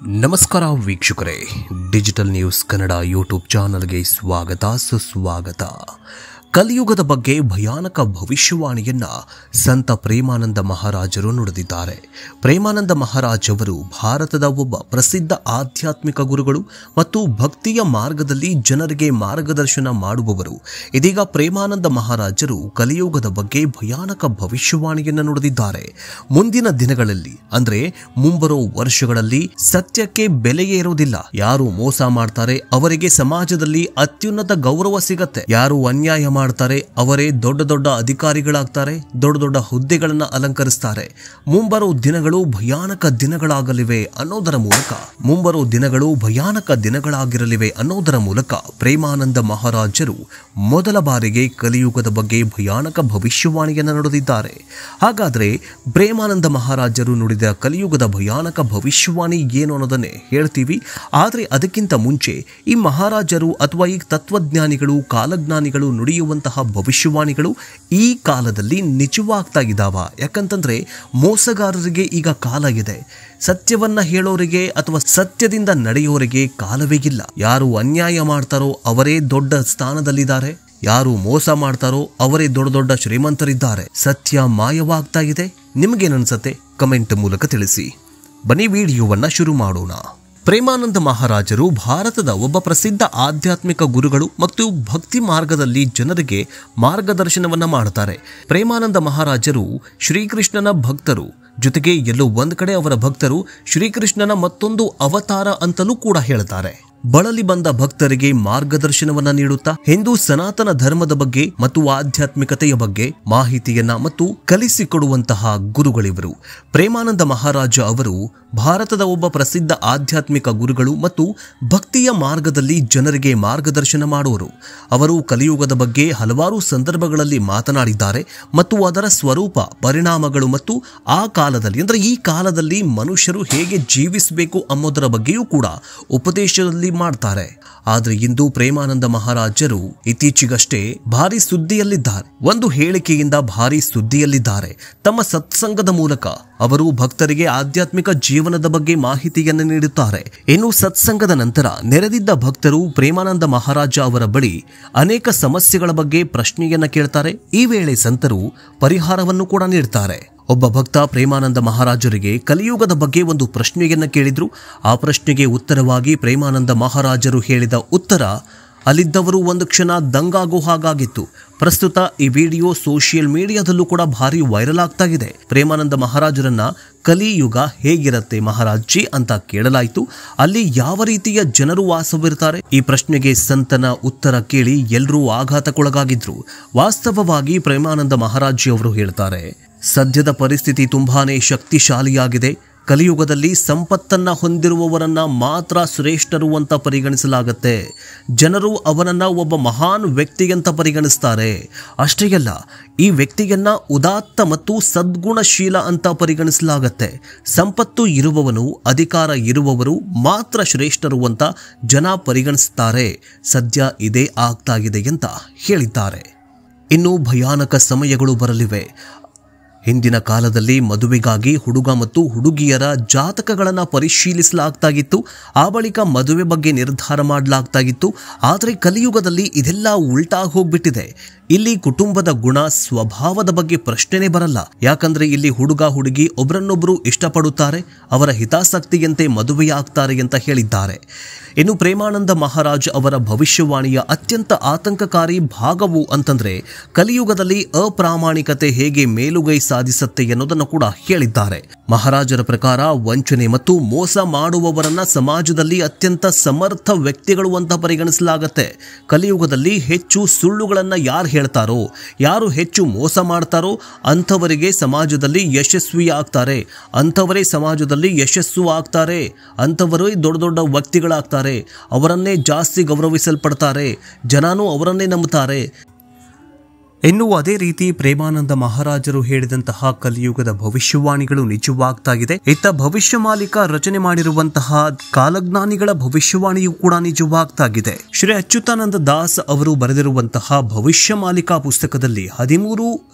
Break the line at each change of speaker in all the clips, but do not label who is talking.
ನಮಸ್ಕಾರ ವೀಕ್ಷಕರೇ, digital news Kannada YouTube ಚಾನಲ್ಗೆ ಸ್ವಾಗತ ಸುಸ್ವಾಗತ. ಕಲಿಯುಗದ ಬಗ್ಗೆ ಭಯಾನಕ ಭವಿಷ್ಯವಾಣಿಯನ್ನ ಸಂತ ಪ್ರೇಮಾನಂದ ಮಹಾರಾಜರು ನುಡಿದಿದ್ದಾರೆ. ಪ್ರೇಮಾನಂದ ಮಹಾರಾಜ್ ಅವರು ಭಾರತದ ಒಬ್ಬ ಪ್ರಸಿದ್ಧ ಆಧ್ಯಾತ್ಮಿಕ ಗುರುಗಳು ಮತ್ತು ಭಕ್ತಿಯ ಮಾರ್ಗದಲ್ಲಿ ಜನರಿಗೆ ಮಾರ್ಗದರ್ಶನ ಮಾಡುವವರು. ಇದೀಗ ಪ್ರೇಮಾನಂದ ಮಹಾರಾಜರು ಕಲಿಯುಗದ ಬಗ್ಗೆ ಭಯಾನಕ ಭವಿಷ್ಯವಾಣಿಯನ್ನ ನುಡಿದಿದ್ದಾರೆ. ಮುಂದಿನ ದಿನಗಳಲ್ಲಿ ಅಂದ್ರೆ ಮುಂಬರೋ ವರ್ಷಗಳಲ್ಲಿ ಸತ್ಯಕ್ಕೆ ಬೆಲೆಯೇ ಇರುವುದಿಲ್ಲ. ಯಾರು ಮೋಸ ಮಾಡ್ತಾರೆ ಅವರಿಗೆ ಸಮಾಜದಲ್ಲಿ ಅತ್ಯುನ್ನತ ಗೌರವ ಸಿಗತ್ತೆ. ಯಾರು ಅನ್ಯಾಯ ಮಾಡ್ತಾರೆ ಅವರೇ ದೊಡ್ಡ ದೊಡ್ಡ ಅಧಿಕಾರಿಗಳಾಗ್ತಾರೆ, ದೊಡ್ಡ ದೊಡ್ಡ ಹುದ್ದೆಗಳನ್ನ ಅಲಂಕರಿಸ್ತಾರೆ. ಮುಂಬರೋ ದಿನಗಳು ಭಯಾನಕ ದಿನಗಳಾಗಲಿವೆ ಅನ್ನೋದರ ಮೂಲಕ ಪ್ರೇಮಾನಂದ ಮಹಾರಾಜರು ಮೊದಲ ಬಾರಿಗೆ ಕಲಿಯುಗದ ಬಗ್ಗೆ ಭಯಾನಕ ಭವಿಷ್ಯವಾಣಿಯನ್ನು ನುಡಿದಿದ್ದಾರೆ. ಹಾಗಾದ್ರೆ ಪ್ರೇಮಾನಂದ ಮಹಾರಾಜರು ನುಡಿದ ಕಲಿಯುಗದ ಭಯಾನಕ ಭವಿಷ್ಯವಾಣಿ ಏನು ಅನ್ನೋದನ್ನೇ ಹೇಳ್ತೀವಿ. ಆದ್ರೆ ಅದಕ್ಕಿಂತ ಮುಂಚೆ ಈ ಮಹಾರಾಜರು ಅಥವಾ ಈ ತತ್ವಜ್ಞಾನಿಗಳು, ಕಾಲಜ್ಞಾನಿಗಳು ನುಡಿಯುವಂತಹ ಭವಿಷ್ಯವಾಣಿಗಳು ಈ ಕಾಲದಲ್ಲಿ ನಿಜವಾಗ್ತಾ ಇದ್ದಾವ? ಯಾಕಂತಂದ್ರೆ ಮೋಸಗಾರರಿಗೆ ಈಗ ಕಾಲ ಇದೆ, ಸತ್ಯವನ್ನ ಹೇಳೋರಿಗೆ ಅಥವಾ ಸತ್ಯದಿಂದ ನಡೆಯೋರಿಗೆ ಕಾಲವೇ ಇಲ್ಲ. ಯಾರು ಅನ್ಯಾಯ ಮಾಡ್ತಾರೋ ಅವರೇ ದೊಡ್ಡ ಸ್ಥಾನದಲ್ಲಿದ್ದಾರೆ, ಯಾರು ಮೋಸ ಮಾಡ್ತಾರೋ ಅವರೇ ದೊಡ್ಡ ದೊಡ್ಡ ಶ್ರೀಮಂತರಿದ್ದಾರೆ. ಸತ್ಯ ಮಾಯವಾಗ್ತಾ ಇದೆ. ನಿಮ್ಗೇನನ್ಸತ್ತೆ? ಕಮೆಂಟ್ ಮೂಲಕ ತಿಳಿಸಿ. ಬನ್ನಿ ವಿಡಿಯೋವನ್ನ ಶುರು ಮಾಡೋಣ. ಪ್ರೇಮಾನಂದ ಮಹಾರಾಜರು ಭಾರತದ ಒಬ್ಬ ಪ್ರಸಿದ್ಧ ಆಧ್ಯಾತ್ಮಿಕ ಗುರುಗಳು ಮತ್ತು ಭಕ್ತಿ ಮಾರ್ಗದಲ್ಲಿ ಜನರಿಗೆ ಮಾರ್ಗದರ್ಶನವನ್ನ ಮಾಡುತ್ತಾರೆ. ಪ್ರೇಮಾನಂದ ಮಹಾರಾಜರು ಶ್ರೀಕೃಷ್ಣನ ಭಕ್ತರು, ಜೊತೆಗೆ ಎಲ್ಲೋ ಒಂದ್ ಕಡೆ ಅವರ ಭಕ್ತರು ಶ್ರೀಕೃಷ್ಣನ ಮತ್ತೊಂದು ಅವತಾರ ಅಂತಲೂ ಕೂಡ ಹೇಳ್ತಾರೆ. ಬಳಲಿ ಬಂದ ಭಕ್ತರಿಗೆ ಮಾರ್ಗದರ್ಶನವನ್ನ ನೀಡುತ್ತಾ ಹಿಂದೂ ಸನಾತನ ಧರ್ಮದ ಬಗ್ಗೆ ಮತ್ತು ಆಧ್ಯಾತ್ಮಿಕತೆಯ ಬಗ್ಗೆ ಮಾಹಿತಿಯನ್ನ ಮತ್ತು ಕಲಿಸಿಕೊಡುವಂತಹ ಗುರುಗಳಿವರು. ಪ್ರೇಮಾನಂದ ಮಹಾರಾಜ ಅವರು ಭಾರತದ ಒಬ್ಬ ಪ್ರಸಿದ್ಧ ಆಧ್ಯಾತ್ಮಿಕ ಗುರುಗಳು ಮತ್ತು ಭಕ್ತಿಯ ಮಾರ್ಗದಲ್ಲಿ ಜನರಿಗೆ ಮಾರ್ಗದರ್ಶನ ಮಾಡುವರು. ಅವರು ಕಲಿಯುಗದ ಬಗ್ಗೆ ಹಲವಾರು ಸಂದರ್ಭಗಳಲ್ಲಿ ಮಾತನಾಡಿದ್ದಾರೆ ಮತ್ತು ಅದರ ಸ್ವರೂಪ, ಪರಿಣಾಮಗಳು ಮತ್ತು ಆ ಕಾಲದಲ್ಲಿ ಅಂದ್ರೆ ಈ ಕಾಲದಲ್ಲಿ ಮನುಷ್ಯರು ಹೇಗೆ ಜೀವಿಸಬೇಕು ಅನ್ನೋದರ ಬಗ್ಗೆಯೂ ಕೂಡ ಉಪದೇಶದಲ್ಲಿ ಮಾಡ್ತಾರೆ. ಆದ್ರೆ ಇಂದು ಪ್ರೇಮಾನಂದ ಮಹಾರಾಜರು ಇತ್ತೀಚೆಗಷ್ಟೇ ಭಾರಿ ಸುದ್ದಿಯಲ್ಲಿದ್ದಾರೆ. ಒಂದು ಹೇಳಿಕೆಯಿಂದ ಭಾರಿ ಸುದ್ದಿಯಲ್ಲಿದ್ದಾರೆ. ತಮ್ಮ ಸತ್ಸಂಗದ ಮೂಲಕ ಅವರು ಭಕ್ತರಿಗೆ ಆಧ್ಯಾತ್ಮಿಕ ಜೀವನದ ಬಗ್ಗೆ ಮಾಹಿತಿಯನ್ನು ನೀಡುತ್ತಾರೆ. ಇನ್ನು ಸತ್ಸಂಗದ ನಂತರ ನೆರೆದಿದ್ದ ಭಕ್ತರು ಪ್ರೇಮಾನಂದ ಮಹಾರಾಜ ಅವರ ಬಳಿ ಅನೇಕ ಸಮಸ್ಯೆಗಳ ಬಗ್ಗೆ ಪ್ರಶ್ನೆಯನ್ನ ಕೇಳ್ತಾರೆ. ಈ ವೇಳೆ ಸಂತರು ಪರಿಹಾರವನ್ನು ಕೂಡ ನೀಡ್ತಾರೆ. ಒಬ್ಬ ಭಕ್ತ ಪ್ರೇಮಾನಂದ ಮಹಾರಾಜರಿಗೆ ಕಲಿಯುಗದ ಬಗ್ಗೆ ಒಂದು ಪ್ರಶ್ನೆಯನ್ನ ಕೇಳಿದ್ರು. ಆ ಪ್ರಶ್ನೆಗೆ ಉತ್ತರವಾಗಿ ಪ್ರೇಮಾನಂದ ಮಹಾರಾಜರು ಹೇಳಿದ ಉತ್ತರ ಅಲ್ಲಿದ್ದವರು ಒಂದು ಕ್ಷಣ ದಂಗಾಗೋ ಹಾಗಾಗಿತ್ತು. ಪ್ರಸ್ತುತ ಈ ವಿಡಿಯೋ ಸೋಷಿಯಲ್ ಮೀಡಿಯಾದಲ್ಲೂ ಕೂಡ ಭಾರಿ ವೈರಲ್ ಆಗ್ತಾ ಇದೆ. ಪ್ರೇಮಾನಂದ ಮಹಾರಾಜರನ್ನ ಕಲಿಯುಗ ಹೇಗಿರತ್ತೆ ಮಹಾರಾಜ್ಜಿ ಅಂತ ಕೇಳಲಾಯಿತು. ಅಲ್ಲಿ ಯಾವ ರೀತಿಯ ಜನರು ವಾಸವಿರ್ತಾರೆ? ಈ ಪ್ರಶ್ನೆಗೆ ಸಂತನ ಉತ್ತರ ಕೇಳಿ ಎಲ್ಲರೂ ಆಘಾತಕ್ಕೊಳಗಾಗಿದ್ರು. ವಾಸ್ತವವಾಗಿ ಪ್ರೇಮಾನಂದ ಮಹಾರಾಜಿ ಅವರು ಹೇಳ್ತಾರೆ, ಸದ್ಯದ ಪರಿಸ್ಥಿತಿ ತುಂಬಾನೇ ಶಕ್ತಿಶಾಲಿಯಾಗಿದೆ. ಕಲಿಯುಗದಲ್ಲಿ ಸಂಪತ್ತನ್ನ ಹೊಂದಿರುವವರನ್ನ ಮಾತ್ರ ಶ್ರೇಷ್ಠರು ಅಂತ ಪರಿಗಣಿಸಲಾಗತ್ತೆ. ಜನರು ಅವನನ್ನ ಒಬ್ಬ ಮಹಾನ್ ವ್ಯಕ್ತಿಯಂತ ಪರಿಗಣಿಸ್ತಾರೆ. ಅಷ್ಟೇ ಅಲ್ಲ, ಈ ವ್ಯಕ್ತಿಯನ್ನ ಉದಾತ್ತ ಮತ್ತು ಸದ್ಗುಣಶೀಲ ಅಂತ ಪರಿಗಣಿಸಲಾಗತ್ತೆ. ಸಂಪತ್ತು ಇರುವವನು, ಅಧಿಕಾರ ಇರುವವರು ಮಾತ್ರ ಶ್ರೇಷ್ಠರು ಅಂತ ಜನ ಪರಿಗಣಿಸುತ್ತಾರೆ. ಸದ್ಯ ಇದೇ ಆಗ್ತಾ ಇದೆ ಅಂತ ಹೇಳಿದ್ದಾರೆ. ಇನ್ನು ಭಯಾನಕ ಸಮಯಗಳು ಬರಲಿವೆ. ಹಿಂದಿನ ಕಾಲದಲ್ಲಿ ಮದುವೆಗಾಗಿ ಹುಡುಗ ಮತ್ತು ಹುಡುಗಿಯರ ಜಾತಕಗಳನ್ನು ಪರಿಶೀಲಿಸಲಾಗ್ತಾಗಿತ್ತು. ಆ ಬಳಿಕ ಮದುವೆ ಬಗ್ಗೆ ನಿರ್ಧಾರ ಮಾಡಲಾಗ್ತಾಗಿತ್ತು. ಆದರೆ ಕಲಿಯುಗದಲ್ಲಿ ಇದೆಲ್ಲ ಉಲ್ಟಾ ಹೋಗ್ಬಿಟ್ಟಿದೆ. ಇಲ್ಲಿ ಕುಟುಂಬದ ಗುಣ, ಸ್ವಭಾವದ ಬಗ್ಗೆ ಪ್ರಶ್ನೆನೇ ಬರಲ್ಲ. ಯಾಕಂದ್ರೆ ಇಲ್ಲಿ ಹುಡುಗ ಹುಡುಗಿ ಒಬ್ರನ್ನೊಬ್ರು ಇಷ್ಟಪಡುತ್ತಾರೆ, ಅವರ ಹಿತಾಸಕ್ತಿಯಂತೆ ಮದುವೆಯಾಗ್ತಾರೆ ಅಂತ ಹೇಳಿದ್ದಾರೆ. ಇನ್ನು ಪ್ರೇಮಾನಂದ ಮಹಾರಾಜ್ ಅವರ ಭವಿಷ್ಯವಾಣಿಯ ಅತ್ಯಂತ ಆತಂಕಕಾರಿ ಭಾಗವು ಅಂತಂದ್ರೆ ಕಲಿಯುಗದಲ್ಲಿ ಅಪ್ರಾಮಾಣಿಕತೆ ಹೇಗೆ ಮೇಲುಗೈ ಸಾಧಿಸುತ್ತೆ ಎನ್ನುವುದನ್ನು ಕೂಡ ಹೇಳಿದ್ದಾರೆ. ಮಹಾರಾಜರ ಪ್ರಕಾರ ವಂಚನೆ ಮತ್ತು ಮೋಸ ಮಾಡುವವರನ್ನ ಸಮಾಜದಲ್ಲಿ ಅತ್ಯಂತ ಸಮರ್ಥ ವ್ಯಕ್ತಿಗಳು ಅಂತ ಪರಿಗಣಿಸಲಾಗತ್ತೆ. ಕಲಿಯುಗದಲ್ಲಿ ಹೆಚ್ಚು ಸುಳ್ಳುಗಳನ್ನ ಯಾರು ಹೇಳ್ತಾರೋ, ಯಾರು ಹೆಚ್ಚು ಮೋಸ ಮಾಡ್ತಾರೋ ಅಂಥವರಿಗೆ ಸಮಾಜದಲ್ಲಿ ಯಶಸ್ವಿ ಆಗ್ತಾರೆ, ಅಂಥವರೇ ಸಮಾಜದಲ್ಲಿ ಯಶಸ್ಸು ಆಗ್ತಾರೆ, ಅಂಥವರೇ ದೊಡ್ಡ ದೊಡ್ಡ ವ್ಯಕ್ತಿಗಳಾಗ್ತಾರೆ, ಅವರನ್ನೇ ಜಾಸ್ತಿ ಗೌರವಿಸಲ್ಪಡ್ತಾರೆ, ಜನನೂ ಅವರನ್ನೇ ನಂಬುತ್ತಾರೆ. ಇನ್ನು ಅದೇ ರೀತಿ ಪ್ರೇಮಾನಂದ ಮಹಾರಾಜರು ಹೇಳಿದಂತಹ ಕಲಿಯುಗದ ಭವಿಷ್ಯವಾಣಿಗಳು ನಿಜವಾಗ್ತಾ ಇದೆ. ಇತ್ತ ಭವಿಷ್ಯ ಮಾಲಿಕ ರಚನೆ ಮಾಡಿರುವಂತಹ ಕಾಲಜ್ಞಾನಿಗಳ ಭವಿಷ್ಯವಾಣಿಯೂ ಕೂಡ ನಿಜವಾಗ್ತಾ ಇದೆ. ಶ್ರೀ ಅಚ್ಯುತಾನಂದ ದಾಸ್ ಅವರು ಬರೆದಿರುವಂತಹ ಭವಿಷ್ಯ ಮಾಲಿಕಾ ಪುಸ್ತಕದಲ್ಲಿ 13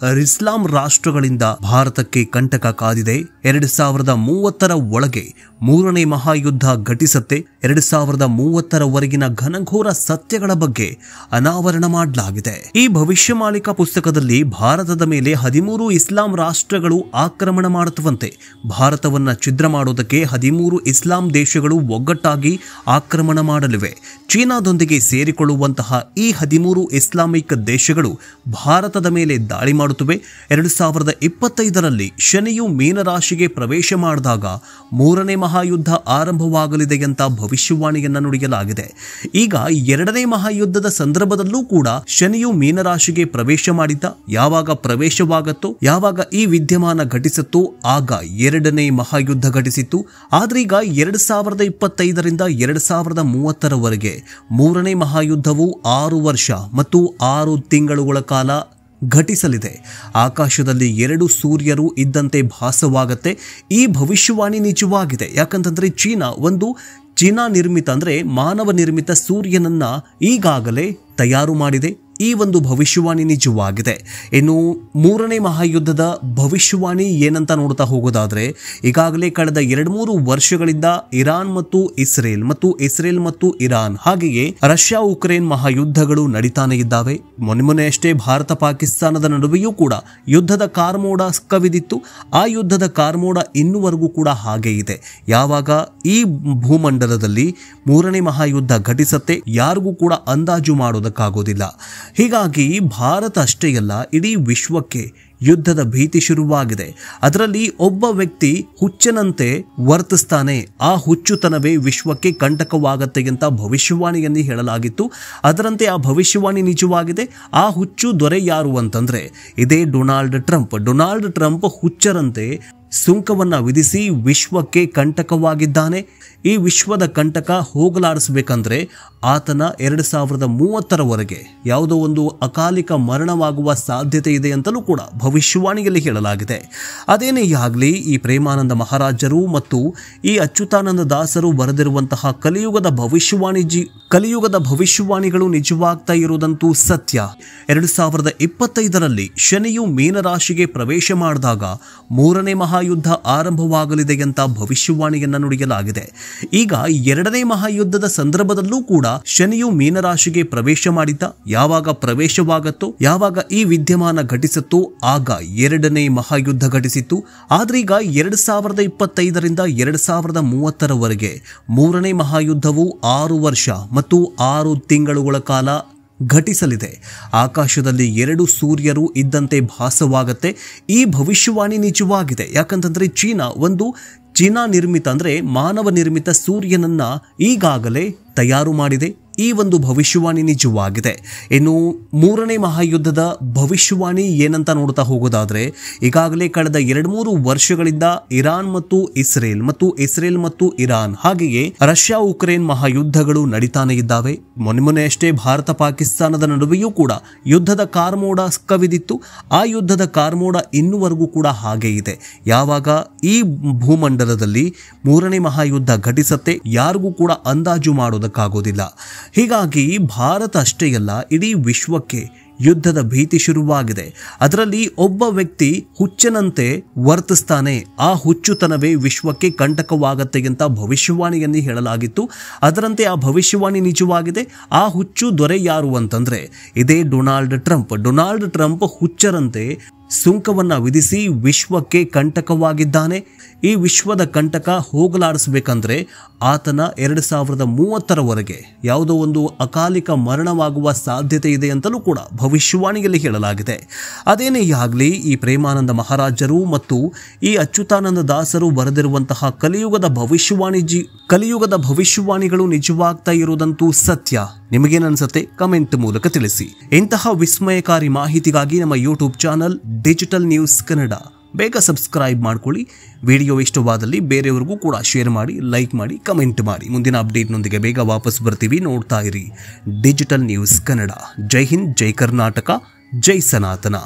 ಇಸ್ಲಾಂ ರಾಷ್ಟ್ರಗಳಿಂದ ಭಾರತಕ್ಕೆ ಕಂಟಕ ಕಾದಿದೆ. 2030 ಒಳಗೆ ಮೂರನೇ ಮಹಾಯುದ್ಧ ಘಟಿಸತ್ತೆ 2030ರವರೆಗಿನ ಘನಘೋರ ಸತ್ಯಗಳ ಬಗ್ಗೆ ಅನಾವರಣ ಮಾಡಲಾಗಿದೆ. ಈ ಭವಿಷ್ಯಮಾಲಿಕಾ ಪುಸ್ತಕದಲ್ಲಿ ಭಾರತದ ಮೇಲೆ 13 ಇಸ್ಲಾಂ ರಾಷ್ಟ್ರಗಳು ಆಕ್ರಮಣ ಮಾಡುತ್ತವಂತೆ. ಭಾರತವನ್ನ ಛಿದ್ರ ಮಾಡೋದಕ್ಕೆ 13 ಇಸ್ಲಾಂ ದೇಶಗಳು ಒಗ್ಗಟ್ಟಾಗಿ ಆಕ್ರಮಣ ಮಾಡಲಿವೆ. ಚೀನಾದೊಂದಿಗೆ ಸೇರಿಕೊಳ್ಳುವಂತಹ ಈ 13 ಇಸ್ಲಾಮಿಕ್ ದೇಶಗಳು ಭಾರತದ ಮೇಲೆ ದಾಳಿ ಮಾಡುತ್ತವೆ. 2025ರಲ್ಲಿ ಶನಿಯು ಮೀನರಾಶಿಗೆ ಪ್ರವೇಶ ಮಾಡಿದಾಗ ಮೂರನೇ ಮಹಾಯುದ್ಧ ಆರಂಭವಾಗಲಿದೆ ಅಂತ ಭವಿಷ್ಯವಾಣಿಯನ್ನ ನುಡಿಯಲಾಗಿದೆ. ಈಗ ಎರಡನೇ ಮಹಾಯುದ್ಧದ ಸಂದರ್ಭದಲ್ಲೂ ಕೂಡ ಶನಿಯು ಮೀನರಾಶಿಗೆ ಪ್ರವೇಶ ಮಾಡಿದ್ದ. ಯಾವಾಗ ಪ್ರವೇಶವಾಗತ್ತೋ, ಯಾವಾಗ ಈ ವಿದ್ಯಮಾನ ಘಟಿಸುತ್ತೋ ಆಗ ಎರಡನೇ ಮಹಾಯುದ್ಧ ಘಟಿಸಿತ್ತು. ಆದ್ರೆ ಈಗ 2025ರಿಂದ 2030ರವರೆಗೆ ಮೂರನೇ ಮಹಾಯುದ್ಧವು 6 ವರ್ಷ ಮತ್ತು 6 ತಿಂಗಳುಗಳ ಕಾಲ ಘಟಿಸಲಿದೆ. ಆಕಾಶದಲ್ಲಿ 2 ಸೂರ್ಯರು ಇದ್ದಂತೆ ಭಾಸವಾಗತ್ತೆ. ಈ ಭವಿಷ್ಯವಾಣಿ ನಿಜವಾಗಿದೆ. ಯಾಕಂತಂದ್ರೆ ಚೀನಾ ನಿರ್ಮಿತ ಅಂದ್ರೆ ಮಾನವ ನಿರ್ಮಿತ ಸೂರ್ಯನನ್ನ ಈಗಾಗಲೇ ತಯಾರು ಮಾಡಿದೆ. ಈ ಒಂದು ಭವಿಷ್ಯವಾಣಿ ನಿಜವಾಗಿದೆ. ಇನ್ನು ಮೂರನೇ ಮಹಾಯುದ್ಧದ ಭವಿಷ್ಯವಾಣಿ ಏನಂತ ನೋಡ್ತಾ ಹೋಗೋದಾದ್ರೆ, ಈಗಾಗಲೇ ಕಳೆದ 2-3 ವರ್ಷಗಳಿಂದ ಇರಾನ್ ಮತ್ತು ಇಸ್ರೇಲ್ ಮತ್ತು ಇರಾನ್ ಹಾಗೆಯೇ ರಷ್ಯಾ ಉಕ್ರೇನ್ ಮಹಾಯುದ್ಧಗಳು ನಡೀತಾನೆ ಇದ್ದಾವೆ. ಮೊನ್ನೆ ಅಷ್ಟೇ ಭಾರತ ಪಾಕಿಸ್ತಾನದ ನಡುವೆಯೂ ಕೂಡ ಯುದ್ಧದ ಕಾರ್ಮೋಡ ಕವಿದಿತ್ತು. ಆ ಯುದ್ಧದ ಕಾರ್ಮೋಡ ಇನ್ನುವರೆಗೂ ಕೂಡ ಹಾಗೆ ಇದೆ. ಯಾವಾಗ ಈ ಭೂಮಂಡಲದಲ್ಲಿ ಮೂರನೇ ಮಹಾಯುದ್ಧ ಘಟಿಸತ್ತೆ ಯಾರಿಗೂ ಕೂಡ ಅಂದಾಜು ಮಾಡೋದಕ್ಕಾಗೋದಿಲ್ಲ. ಹೀಗಾಗಿ ಭಾರತ ಅಷ್ಟೇ ಅಲ್ಲ, ಇಡೀ ವಿಶ್ವಕ್ಕೆ ಯುದ್ಧದ ಭೀತಿ ಶುರುವಾಗಿದೆ. ಅದರಲ್ಲಿ ಒಬ್ಬ ವ್ಯಕ್ತಿ ಹುಚ್ಚನಂತೆ ವರ್ತಿಸ್ತಾನೆ. ಆ ಹುಚ್ಚುತನವೇ ವಿಶ್ವಕ್ಕೆ ಕಂಟಕವಾಗತ್ತೆ ಅಂತ ಭವಿಷ್ಯವಾಣಿಯಲ್ಲಿ ಹೇಳಲಾಗಿತ್ತು. ಅದರಂತೆ ಆ ಭವಿಷ್ಯವಾಣಿ ನಿಜವಾಗಿದೆ. ಆ ಹುಚ್ಚು ದೊರೆ ಯಾರು ಅಂತಂದ್ರೆ ಇದೇ ಡೊನಾಲ್ಡ್ ಟ್ರಂಪ್ ಹುಚ್ಚರಂತೆ ಸುಂಕವನ್ನ ವಿಧಿಸಿ ವಿಶ್ವಕ್ಕೆ ಕಂಟಕವಾಗಿದ್ದಾನೆ. ಈ ವಿಶ್ವದ ಕಂಟಕ ಹೋಗಲಾಡಿಸಬೇಕಂದ್ರೆ ಆತನ 2030ರವರೆಗೆ ಯಾವುದೋ ಒಂದು ಅಕಾಲಿಕ ಮರಣವಾಗುವ ಸಾಧ್ಯತೆ ಇದೆ ಅಂತಲೂ ಕೂಡ ಭವಿಷ್ಯವಾಣಿಯಲ್ಲಿ ಹೇಳಲಾಗಿದೆ. ಅದೇನೇ ಆಗಲಿ, ಈ ಪ್ರೇಮಾನಂದ ಮಹಾರಾಜರು ಮತ್ತು ಈ ಅಚ್ಯುತಾನಂದ ದಾಸರು ಬರೆದಿರುವಂತಹ ಕಲಿಯುಗದ ಭವಿಷ್ಯವಾಣಿಗಳು ನಿಜವಾಗ್ತಾ ಇರುವುದಂತೂ ಸತ್ಯ. 2025ರಲ್ಲಿ ಶನಿಯು ಮೀನರಾಶಿಗೆ ಪ್ರವೇಶ ಮಾಡಿದಾಗ ಮೂರನೇ ಮಹಾಯುದ್ಧ ಆರಂಭವಾಗಲಿದೆ ಅಂತ ಭವಿಷ್ಯವಾಣಿಯನ್ನ ನುಡಿಯಲಾಗಿದೆ. ಈಗ ಎರಡನೇ ಮಹಾಯುದ್ಧದ ಸಂದರ್ಭದಲ್ಲೂ ಕೂಡ ಶನಿಯು ಮೀನರಾಶಿಗೆ ಪ್ರವೇಶ ಮಾಡಿದ್ದ. ಯಾವಾಗ ಪ್ರವೇಶವಾಗತ್ತೋ, ಯಾವಾಗ ಈ ವಿದ್ಯಮಾನ ಘಟಿಸುತ್ತೋ ಆಗ ಎರಡನೇ ಮಹಾಯುದ್ಧ ಘಟಿಸಿತ್ತು. ಆದ್ರೆ ಈಗ 2025ರಿಂದ 2030ರವರೆಗೆ ಮೂರನೇ ಮಹಾಯುದ್ಧವು 6 ವರ್ಷ ಮತ್ತು 6 ತಿಂಗಳುಗಳ ಕಾಲ ಘಟಿಸಲಿದೆ. ಆಕಾಶದಲ್ಲಿ 2 ಸೂರ್ಯರು ಇದ್ದಂತೆ ಭಾಸವಾಗತ್ತೆ. ಈ ಭವಿಷ್ಯವಾಣಿ ನಿಜವಾಗಿದೆ. ಯಾಕಂತಂದ್ರೆ ಚೀನಾ ನಿರ್ಮಿತ ಅಂದ್ರೆ ಮಾನವ ನಿರ್ಮಿತ ಸೂರ್ಯನನ್ನ ಈಗಾಗಲೇ ತಯಾರು ಮಾಡಿದೆ. ಈ ಒಂದು ಭವಿಷ್ಯವಾಣಿ ನಿಜವಾಗಿದೆ. ಇನ್ನು ಮೂರನೇ ಮಹಾಯುದ್ಧದ ಭವಿಷ್ಯವಾಣಿ ಏನಂತ ನೋಡ್ತಾ ಹೋಗೋದಾದ್ರೆ, ಈಗಾಗಲೇ ಕಳೆದ 2-3 ವರ್ಷಗಳಿಂದ ಇರಾನ್ ಮತ್ತು ಇಸ್ರೇಲ್ ಮತ್ತು ಇರಾನ್ ಹಾಗೆಯೇ ರಷ್ಯಾ ಉಕ್ರೇನ್ ಮಹಾಯುದ್ಧಗಳು ನಡೀತಾನೆ ಇದ್ದಾವೆ. ಮೊನ್ನೆ ಅಷ್ಟೇ ಭಾರತ ಪಾಕಿಸ್ತಾನದ ನಡುವೆಯೂ ಕೂಡ ಯುದ್ಧದ ಕಾರ್ಮೋಡ ಕವಿದಿತ್ತು. ಆ ಯುದ್ಧದ ಕಾರ್ಮೋಡ ಇನ್ನುವರೆಗೂ ಕೂಡ ಹಾಗೆ ಇದೆ. ಯಾವಾಗ ಈ ಭೂಮಂಡಲದಲ್ಲಿ ಮೂರನೇ ಮಹಾಯುದ್ಧ ಘಟಿಸತ್ತೆ ಯಾರಿಗೂ ಕೂಡ ಅಂದಾಜು ಮಾಡೋದಕ್ಕಾಗೋದಿಲ್ಲ. ಹೀಗಾಗಿ ಭಾರತ ಅಷ್ಟೇ ಅಲ್ಲ, ಇಡೀ ವಿಶ್ವಕ್ಕೆ ಯುದ್ಧದ ಭೀತಿ ಶುರುವಾಗಿದೆ. ಅದರಲ್ಲಿ ಒಬ್ಬ ವ್ಯಕ್ತಿ ಹುಚ್ಚನಂತೆ ವರ್ತಿಸ್ತಾನೆ. ಆ ಹುಚ್ಚುತನವೇ ವಿಶ್ವಕ್ಕೆ ಕಂಟಕವಾಗತ್ತೆ ಅಂತ ಭವಿಷ್ಯವಾಣಿಯಲ್ಲಿ ಹೇಳಲಾಗಿತ್ತು. ಅದರಂತೆ ಆ ಭವಿಷ್ಯವಾಣಿ ನಿಜವಾಗಿದೆ. ಆ ಹುಚ್ಚು ದೊರೆ ಯಾರು ಅಂತಂದ್ರೆ ಇದೇ ಡೊನಾಲ್ಡ್ ಟ್ರಂಪ್ ಹುಚ್ಚರಂತೆ ಸುಂಕವನ್ನ ವಿಧಿಸಿ ವಿಶ್ವಕ್ಕೆ ಕಂಟಕವಾಗಿದ್ದಾನೆ. ಈ ವಿಶ್ವದ ಕಂಟಕ ಹೋಗಲಾಡಿಸಬೇಕಂದ್ರೆ ಆತನ 2030ರವರೆಗೆ ಯಾವುದೋ ಒಂದು ಅಕಾಲಿಕ ಮರಣವಾಗುವ ಸಾಧ್ಯತೆ ಇದೆ ಅಂತಲೂ ಕೂಡ ಭವಿಷ್ಯವಾಣಿಯಲ್ಲಿ ಹೇಳಲಾಗಿದೆ. ಅದೇನೇ ಆಗಲಿ, ಈ ಪ್ರೇಮಾನಂದ ಮಹಾರಾಜರು ಮತ್ತು ಈ ಅಚ್ಯುತಾನಂದ ದಾಸರು ಬರೆದಿರುವಂತಹ ಕಲಿಯುಗದ ಭವಿಷ್ಯವಾಣಿಗಳು ನಿಜವಾಗ್ತಾ ಇರುವುದಂತೂ ಸತ್ಯ. ನಿಮಗೇನನ್ಸುತ್ತೆ ಕಮೆಂಟ್ ಮೂಲಕ ತಿಳಿಸಿ. ಇಂತಹ ವಿಸ್ಮಯಕಾರಿ ಮಾಹಿತಿಗಾಗಿ ನಮ್ಮ YouTube channel digital news Kannada ಬೇಗ ಸಬ್ಸ್ಕ್ರೈಬ್ ಮಾಡ್ಕೊಳ್ಳಿ. ವಿಡಿಯೋ ಇಷ್ಟವಾದಲ್ಲಿ ಬೇರೆಯವರಿಗೂ ಕೂಡ ಶೇರ್ ಮಾಡಿ, ಲೈಕ್ ಮಾಡಿ, ಕಮೆಂಟ್ ಮಾಡಿ. ಮುಂದಿನ ಅಪ್ಡೇಟ್ನೊಂದಿಗೆ ಬೇಗ ವಾಪಸ್ ಬರ್ತೀವಿ. ನೋಡ್ತಾ ಇರಿ ಡಿಜಿಟಲ್ ನ್ಯೂಸ್ ಕನ್ನಡ. ಜೈ ಹಿಂದ್, ಜೈ ಕರ್ನಾಟಕ, ಜೈ ಸನಾತನ.